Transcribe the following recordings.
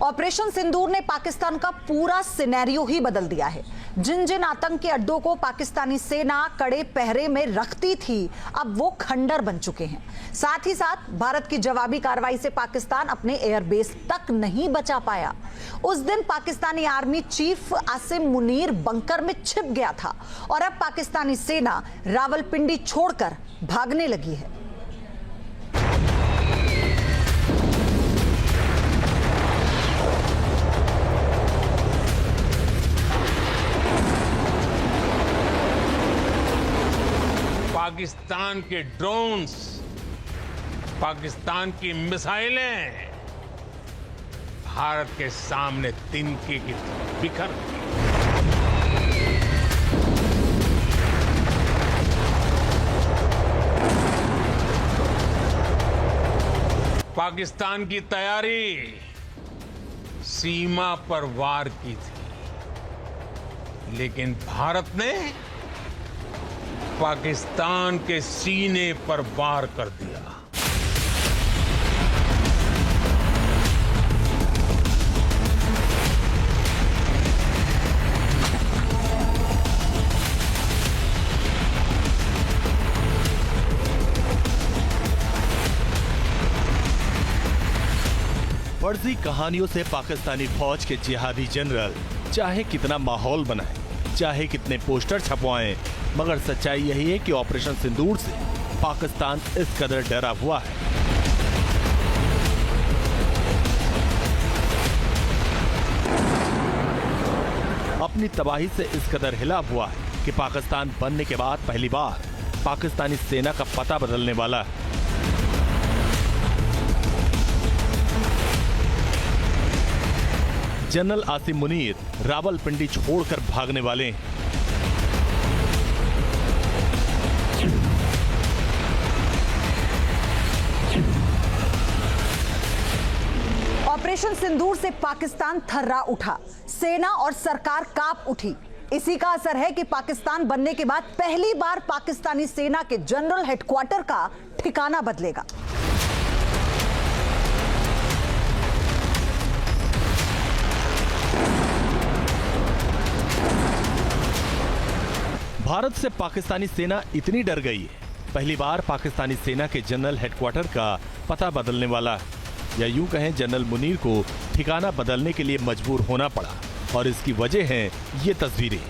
Operation सिंदूर ने पाकिस्तान का पूरा सिनेरियो ही बदल दिया है। जिन जिन आतंकी अड्डों को पाकिस्तानी सेना कड़े पहरे में रखती थी, अब वो खंडर बन चुके हैं। साथ ही साथ भारत की जवाबी कार्रवाई से पाकिस्तान अपने एयरबेस तक नहीं बचा पाया। उस दिन Pakistani army chief Asim Munir bunker में छिप गया था और अब पाकिस्तानी सेना रावलपिंडी छोड़कर भागने लगी है। पाकिस्तान के ड्रोन्स, पाकिस्तान की मिसाइलें भारत के सामने तिनके की तरह बिखर गई। पाकिस्तान की तैयारी सीमा पर वार की थी, लेकिन भारत ने पाकिस्तान के सीने पर वार कर दिया। फर्जी कहानियों से पाकिस्तानी फौज के जिहादी जनरल चाहे कितना माहौल बनाए, चाहे कितने पोस्टर छपवाएं, मगर सच्चाई यही है कि ऑपरेशन सिंदूर से पाकिस्तान इस कदर डरा हुआ है। अपनी तबाही से इस कदर हिला हुआ है कि पाकिस्तान बनने के बाद पहली बार पाकिस्तानी सेना का पता बदलने वाला है। जनरल आसिम मुनीर रावलपिंडी छोड़कर भागने वाले हैं। ऑपरेशन सिंदूर से पाकिस्तान थर्रा उठा, सेना और सरकार कांप उठी। इसी का असर है कि पाकिस्तान बनने के बाद पहली बार पाकिस्तानी सेना के जनरल हेडक्वार्टर का ठिकाना बदलेगा। भारत से पाकिस्तानी सेना इतनी डर गई है, पहली बार पाकिस्तानी सेना के जनरल हेडक्वार्टर का पता बदलने वाला है, या यूं कहें जनरल मुनीर को ठिकाना बदलने के लिए मजबूर होना पड़ा। और इसकी वजह है ये तस्वीरें।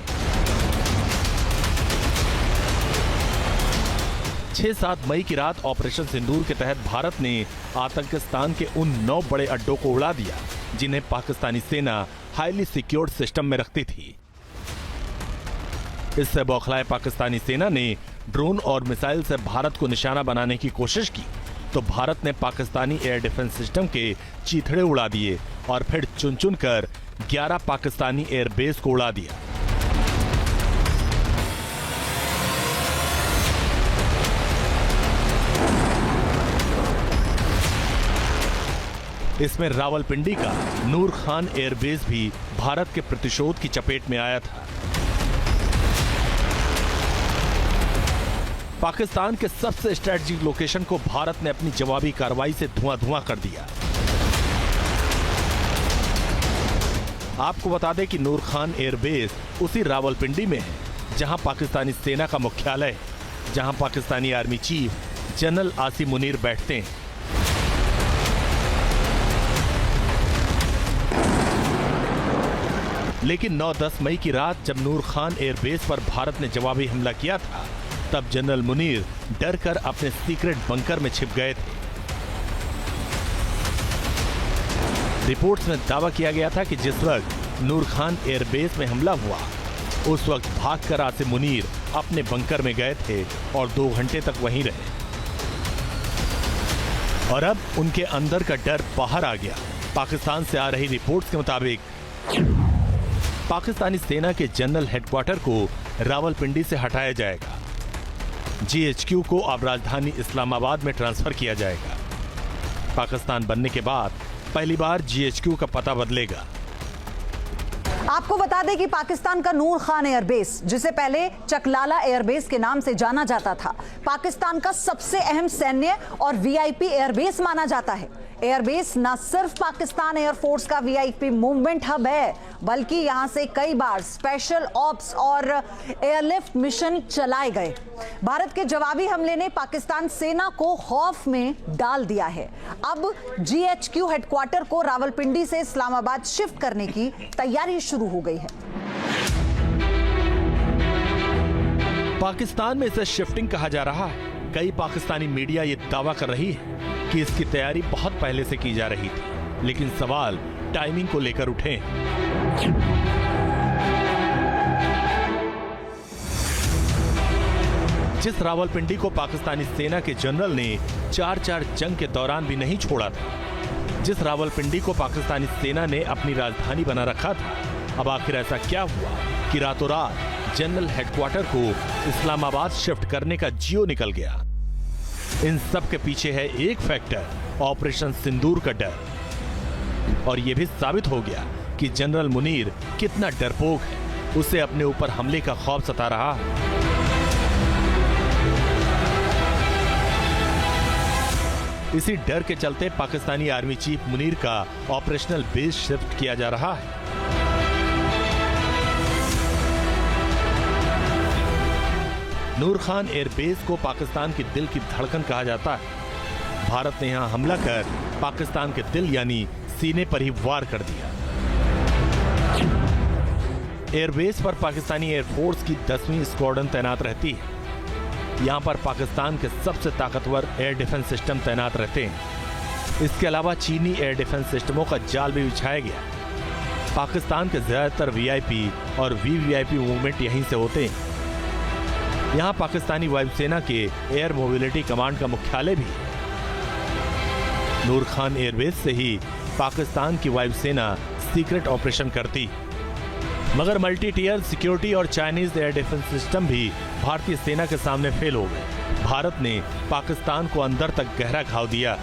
6-7 मई की रात ऑपरेशन सिंदूर के तहत भारत ने आतंकिस्तान के उन 9 बड़े अड्डों को उड़ा दिया जिन्हें पाकिस्तानी सेना हाईली सिक्योर्ड सिस्टम में रखती थी। इससे बौखलाए पाकिस्तानी सेना ने ड्रोन और मिसाइल से भारत को निशाना बनाने की कोशिश की, तो भारत ने पाकिस्तानी एयर डिफेंस सिस्टम के चीथड़े उड़ा दिए और फिर चुन चुन कर 11 पाकिस्तानी एयरबेस को उड़ा दिया। इसमें रावलपिंडी का नूर खान एयरबेस भी भारत के प्रतिशोध की चपेट में आया था। पाकिस्तान के सबसे स्ट्रेटेजिक लोकेशन को भारत ने अपनी जवाबी कार्रवाई से धुआं-धुआं कर दिया। आपको बता दें कि नूर खान एयरबेस उसी रावलपिंडी में है जहां पाकिस्तानी सेना का मुख्यालय है, जहां Pakistani army chief general Asim Munir बैठते हैं। लेकिन 9-10 मई की रात जब नूर खान एयरबेस पर भारत ने जवाबी हमला किया था, तब जनरल मुनीर डर कर अपने सीक्रेट बंकर में छिप गए थे। रिपोर्ट्स में दावा किया गया था कि जिस वक्त नूर खान एयरबेस में हमला हुआ, उस वक्त भागकर आसिम मुनीर अपने बंकर में गए थे और 2 घंटे तक वहीं रहे। और अब उनके अंदर का डर बाहर आ गया। पाकिस्तान से आ रही रिपोर्ट्स के मुताबिक पाकिस्तानी सेना के जनरल हेडक्वार्टर को रावलपिंडी से हटाया जाएगा। GHQ को अब राजधानी इस्लामाबाद में ट्रांसफर किया जाएगा। पाकिस्तान बनने के बाद पहली बार GHQ का पता बदलेगा। आपको बता दें कि पाकिस्तान का नूर खान एयरबेस, जिसे पहले चकलाला एयरबेस के नाम से जाना जाता था, पाकिस्तान का सबसे अहम सैन्य और VIP एयरबेस माना जाता है। एयरबेस न सिर्फ पाकिस्तान एयरफोर्स का वीआईपी मूवमेंट हब है, बल्कि यहां से कई बार स्पेशल ऑप्स और एयरलिफ्ट मिशन चलाए गए। भारत के जवाबी हमले ने पाकिस्तान सेना को खौफ में डाल दिया है। अब जीएचक्यू हेडक्वार्टर को रावलपिंडी से इस्लामाबाद शिफ्ट करने की तैयारी शुरू हो गई है। पाकिस्तान में इसे शिफ्टिंग कहा जा रहा है। कई पाकिस्तानी मीडिया ये दावा कर रही है कि इसकी तैयारी बहुत पहले से की जा रही थी, लेकिन सवाल टाइमिंग को लेकर उठे। जिस रावलपिंडी को पाकिस्तानी सेना के जनरल ने 4-4 जंग के दौरान भी नहीं छोड़ा था, जिस रावलपिंडी को पाकिस्तानी सेना ने अपनी राजधानी बना रखा था, अब आखिर ऐसा क्या हुआ कि रातों रात जनरल हेडक्वार्टर को इस्लामाबाद शिफ्ट करने का जियो निकल गया? इन सब के पीछे है एक फैक्टर, ऑपरेशन सिंदूर का डर। और यह भी साबित हो गया कि जनरल मुनीर कितना डरपोक है, उसे अपने ऊपर हमले का खौफ सता रहा है। इसी डर के चलते पाकिस्तानी आर्मी चीफ मुनीर का ऑपरेशनल बेस शिफ्ट किया जा रहा है। नूर खान एयरबेस को पाकिस्तान के दिल की धड़कन कहा जाता है। भारत ने यहां हमला कर पाकिस्तान के दिल यानी सीने पर ही वार कर दिया। एयरबेस पर पाकिस्तानी एयरफोर्स की 10वीं स्क्वाड्रन तैनात रहती है। यहां पर पाकिस्तान के सबसे ताकतवर एयर डिफेंस सिस्टम तैनात रहते हैं। इसके अलावा चीनी एयर डिफेंस सिस्टमों का जाल भी बिछाया गया। पाकिस्तान के ज्यादातर वीआईपी और वीवीआईपी मूवमेंट यहीं से होते हैं। यहां पाकिस्तानी वायुसेना के एयर मोबिलिटी कमांड का मुख्यालय भी है। नूर खान एयरबेस से ही पाकिस्तान की वायुसेना सीक्रेट ऑपरेशन करती, मगर मल्टी टियर सिक्योरिटी और चाइनीज एयर डिफेंस सिस्टम भी भारतीय सेना के सामने फेल हो गए। भारत ने पाकिस्तान को अंदर तक गहरा घाव दिया।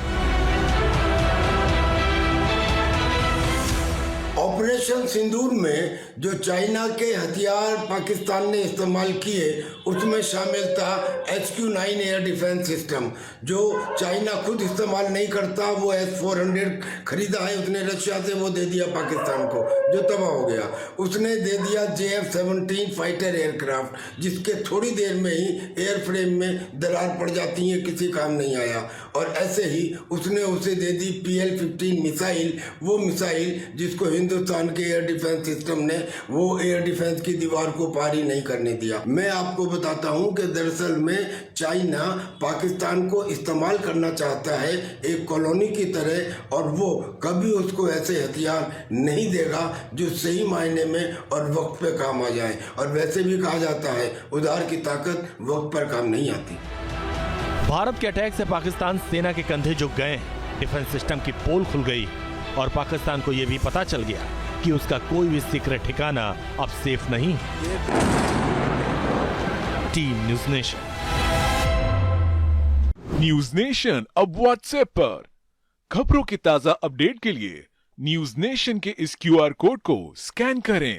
ऑपरेशन सिंदूर में जो चाइना के हथियार पाकिस्तान ने इस्तेमाल किए उसमें शामिल था HQ-9 एयर डिफेंस सिस्टम, जो चाइना खुद इस्तेमाल नहीं करता। वो S-400 खरीदा है उसने रशिया से, वो दे दिया पाकिस्तान को, जो तबाह हो गया। उसने दे दिया JF-17 फाइटर एयरक्राफ्ट, जिसके थोड़ी देर में ही एयरफ्रेम में दरार पड़ जाती है, किसी काम नहीं आया। और ऐसे ही उसने उसे दे दी PL-15 मिसाइल, वो मिसाइल जिसको हिंदुस्तान के एयर डिफेंस सिस्टम ने वो एयर डिफेंस की दीवार को पार ही नहीं करने दिया। मैं आपको बताता हूं कि दरअसल में चाइना पाकिस्तान को इस्तेमाल करना चाहता है एक कॉलोनी की तरह, और वो कभी उसको ऐसे हथियार नहीं देगा जो सही मायने में और वक्त पे काम आ जाए। और वैसे भी कहा जाता है उधार की ताकत वक्त पर काम नहीं आती। भारत के अटैक से पाकिस्तान सेना के कंधे झुक गए, डिफेंस सिस्टम की पोल खुल गई और पाकिस्तान को यह भी पता चल गया कि उसका कोई भी सीक्रेट ठिकाना अब सेफ नहीं। Team news nation. News nation अब व्हाट्सएप पर खबरों की ताजा अपडेट के लिए न्यूज़ नेशन के इस QR कोड को स्कैन करें।